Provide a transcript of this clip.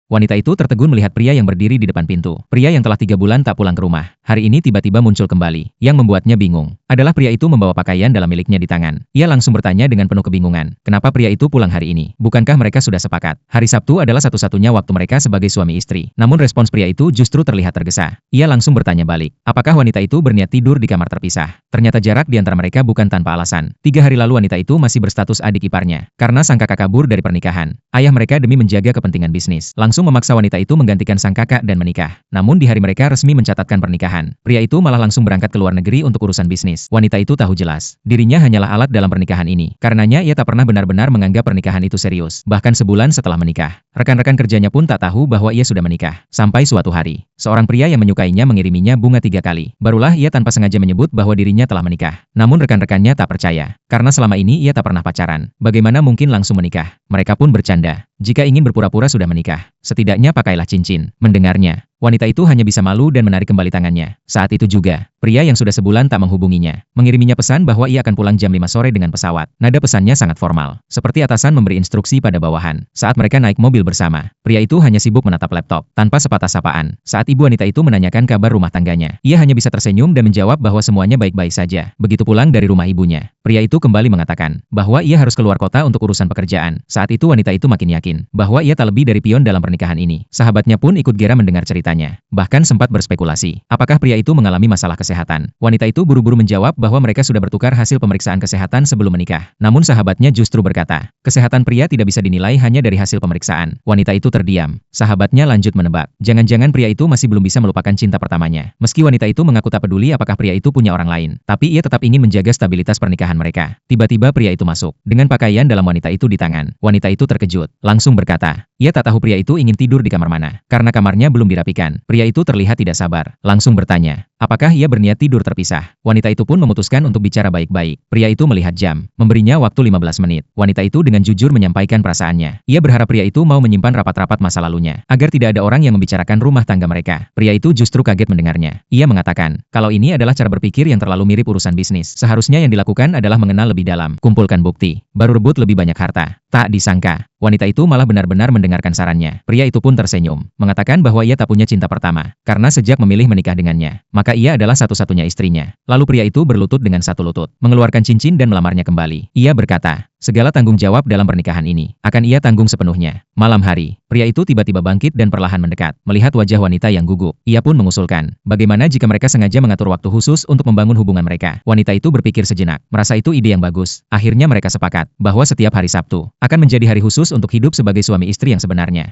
Wanita itu tertegun melihat pria yang berdiri di depan pintu. Pria yang telah 3 bulan tak pulang ke rumah. Hari ini tiba-tiba muncul kembali. Yang membuatnya bingung adalah pria itu membawa pakaian dalam miliknya di tangan. Ia langsung bertanya dengan penuh kebingungan. Kenapa pria itu pulang hari ini? Bukankah mereka sudah sepakat? Hari Sabtu adalah satu-satunya waktu mereka sebagai suami istri. Namun respons pria itu justru terlihat tergesa. Ia langsung bertanya balik. Apakah wanita itu berniat tidur di kamar terpisah? Ternyata jarak di antara mereka bukan tanpa alasan. 3 hari lalu wanita itu masih berstatus adik iparnya. Karena sang kakak kabur dari pernikahan. Ayah mereka demi menjaga kepentingan bisnis langsung memaksa wanita itu menggantikan sang kakak dan menikah. Namun di hari mereka resmi mencatatkan pernikahan, pria itu malah langsung berangkat ke luar negeri untuk urusan bisnis. Wanita itu tahu jelas, dirinya hanyalah alat dalam pernikahan ini. Karenanya ia tak pernah benar-benar menganggap pernikahan itu serius. Bahkan sebulan setelah menikah, rekan-rekan kerjanya pun tak tahu bahwa ia sudah menikah. Sampai suatu hari, seorang pria yang menyukainya mengiriminya bunga 3 kali. Barulah ia tanpa sengaja menyebut bahwa dirinya telah menikah. Namun rekan-rekannya tak percaya, karena selama ini ia tak pernah pacaran. Bagaimana mungkin langsung menikah? Mereka pun bercanda. Jika ingin berpura-pura sudah menikah, setidaknya pakailah cincin. Mendengarnya, wanita itu hanya bisa malu dan menarik kembali tangannya. Saat itu juga, pria yang sudah sebulan tak menghubunginya, mengiriminya pesan bahwa ia akan pulang jam 5 sore dengan pesawat. Nada pesannya sangat formal, seperti atasan memberi instruksi pada bawahan. Saat mereka naik mobil bersama, pria itu hanya sibuk menatap laptop, tanpa sepatah sapaan. Saat ibu wanita itu menanyakan kabar rumah tangganya, ia hanya bisa tersenyum dan menjawab bahwa semuanya baik-baik saja. Begitu pulang dari rumah ibunya, pria itu kembali mengatakan bahwa ia harus keluar kota untuk urusan pekerjaan. Saat itu wanita itu makin yakin bahwa ia tak lebih dari pion dalam pernikahan ini. Sahabatnya pun ikut gera mendengar ceritanya. Bahkan sempat berspekulasi, apakah pria itu mengalami masalah kesehatan. Wanita itu buru-buru menjawab bahwa mereka sudah bertukar hasil pemeriksaan kesehatan sebelum menikah. Namun sahabatnya justru berkata, kesehatan pria tidak bisa dinilai hanya dari hasil pemeriksaan. Wanita itu terdiam. Sahabatnya lanjut menebak, jangan-jangan pria itu masih belum bisa melupakan cinta pertamanya. Meski wanita itu mengaku tak peduli apakah pria itu punya orang lain, tapi ia tetap ingin menjaga stabilitas pernikahan mereka. Tiba-tiba pria itu masuk, dengan pakaian dalam wanita itu di tangan. Wanita itu terkejut, langsung berkata, ia tak tahu pria itu ingin tidur di kamar mana, karena kamarnya belum dirapikan. Pria itu terlihat tidak sabar, langsung bertanya, apakah ia berniat tidur terpisah? Wanita itu pun memutuskan untuk bicara baik-baik. Pria itu melihat jam, memberinya waktu 15 menit. Wanita itu dengan jujur menyampaikan perasaannya. Ia berharap pria itu mau menyimpan rapat-rapat masa lalunya, agar tidak ada orang yang membicarakan rumah tangga mereka. Pria itu justru kaget mendengarnya. Ia mengatakan, kalau ini adalah cara berpikir yang terlalu mirip urusan bisnis. Seharusnya yang dilakukan adalah mengenal lebih dalam, kumpulkan bukti, baru rebut lebih banyak harta. Tak disangka, wanita itu malah benar-benar mendengarkan sarannya. Pria itu pun tersenyum, mengatakan bahwa ia tak punya cinta pertama, karena sejak memilih menikah dengannya, maka ia adalah satu-satunya istrinya. Lalu pria itu berlutut dengan satu lutut, mengeluarkan cincin dan melamarnya kembali. Ia berkata, segala tanggung jawab dalam pernikahan ini akan ia tanggung sepenuhnya. Malam hari, pria itu tiba-tiba bangkit dan perlahan mendekat. Melihat wajah wanita yang gugup, ia pun mengusulkan, bagaimana jika mereka sengaja mengatur waktu khusus untuk membangun hubungan mereka. Wanita itu berpikir sejenak, merasa itu ide yang bagus. Akhirnya mereka sepakat bahwa setiap hari Sabtu akan menjadi hari khusus untuk hidup sebagai suami istri yang sebenarnya.